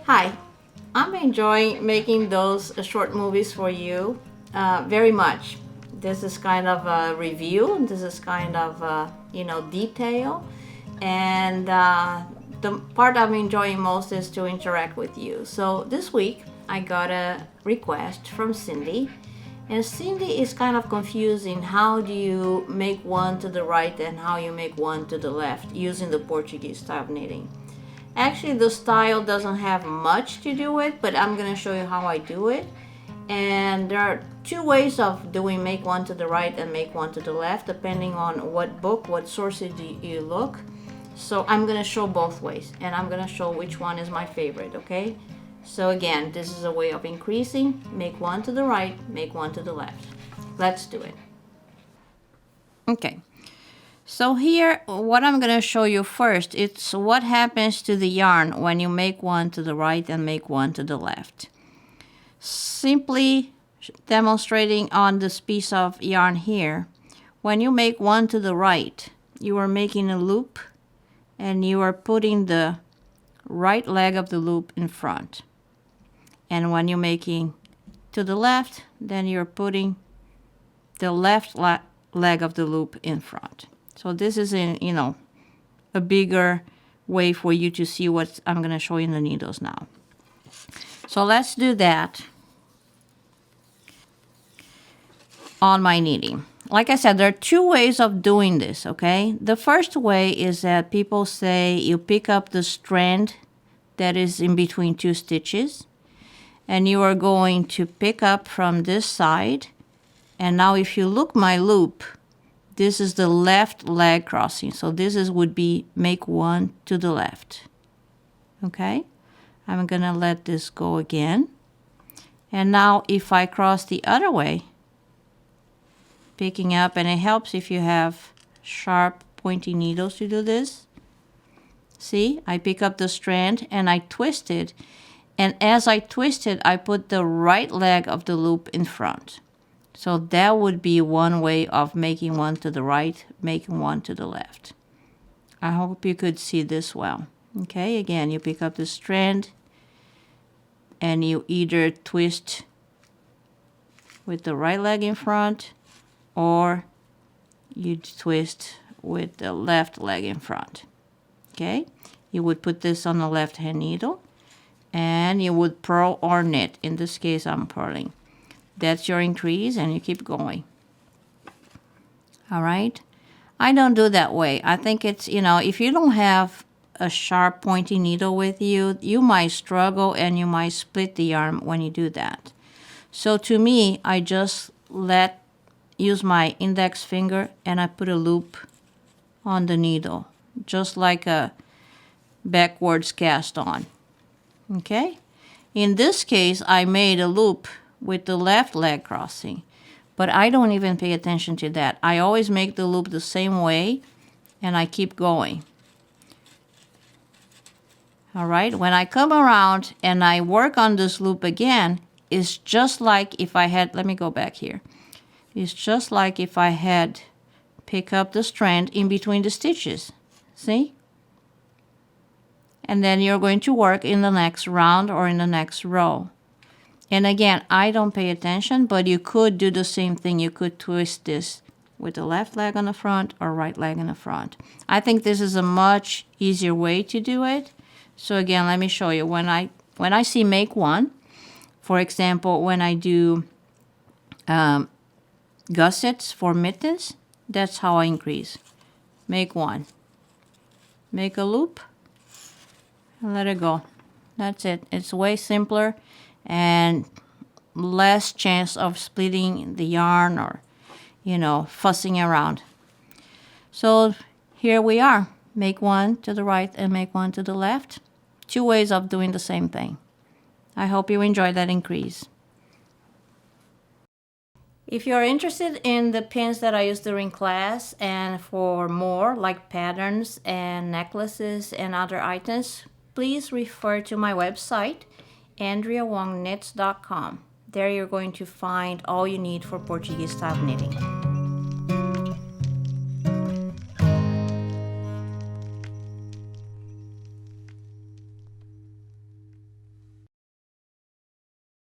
Hi, I'm enjoying making those short movies for you very much. This is kind of a review, this is kind of detail, and the part I'm enjoying most is to interact with you. So this week I got a request from Cindy, and Cindy is kind of confusing how do you make one to the right and how you make one to the left using the Portuguese style of knitting. Actually, the style doesn't have much to do with, but I'm gonna show you how I do it. And there are two ways of doing make one to the right and make one to the left, depending on what book, what sources you look. So I'm gonna show both ways, and I'm gonna show which one is my favorite, okay? So again, this is a way of increasing, make one to the right, make one to the left. Let's do it. Okay. So here, what I'm going to show you first, it's what happens to the yarn when you make one to the right and make one to the left. Simply demonstrating on this piece of yarn here, when you make one to the right, you are making a loop and you are putting the right leg of the loop in front. And when you're making to the left, then you're putting the left leg of the loop in front. So this is a bigger way for you to see what I'm going to show you in the needles now. So let's do that on my knitting. Like I said, there are two ways of doing this, okay? The first way is that people say you pick up the strand that is in between two stitches, and you are going to pick up from this side. And now if you look my loop, this is the left leg crossing. So this would be make one to the left. Okay? I'm going to let this go again. And now if I cross the other way, picking up, and it helps if you have sharp pointy needles to do this. See, I pick up the strand and I twist it. And as I twist it, I put the right leg of the loop in front. So that would be one way of making one to the right, making one to the left. I hope you could see this well. Okay, again, you pick up the strand and you either twist with the right leg in front or you twist with the left leg in front. Okay, you would put this on the left hand needle and you would purl or knit. In this case, I'm purling. That's your increase, and you keep going. All right? I don't do that way. I think it's, if you don't have a sharp pointy needle with you, you might struggle and you might split the yarn when you do that. So to me, I just use my index finger and I put a loop on the needle, just like a backwards cast on. Okay? In this case, I made a loop with the left leg crossing, but I don't even pay attention to that. I always make the loop the same way and I keep going. All right, when I come around and I work on this loop again, it's just like if I had, let me go back here. It's just like if I had pick up the strand in between the stitches. See? And then you're going to work in the next round or in the next row. And again, I don't pay attention, but you could do the same thing. You could twist this with the left leg on the front or right leg in the front. I think this is a much easier way to do it. So again, let me show you. When I see make one, for example, when I do gussets for mittens, that's how I increase. Make one. Make a loop and let it go. That's it. It's way simpler and less chance of splitting the yarn or, fussing around. So here we are. Make one to the right and make one to the left. Two ways of doing the same thing. I hope you enjoyed that increase. If you're interested in the pins that I use during class and for more like patterns and necklaces and other items, please refer to my website, AndreaWongKnits.com. There you're going to find all you need for Portuguese style knitting.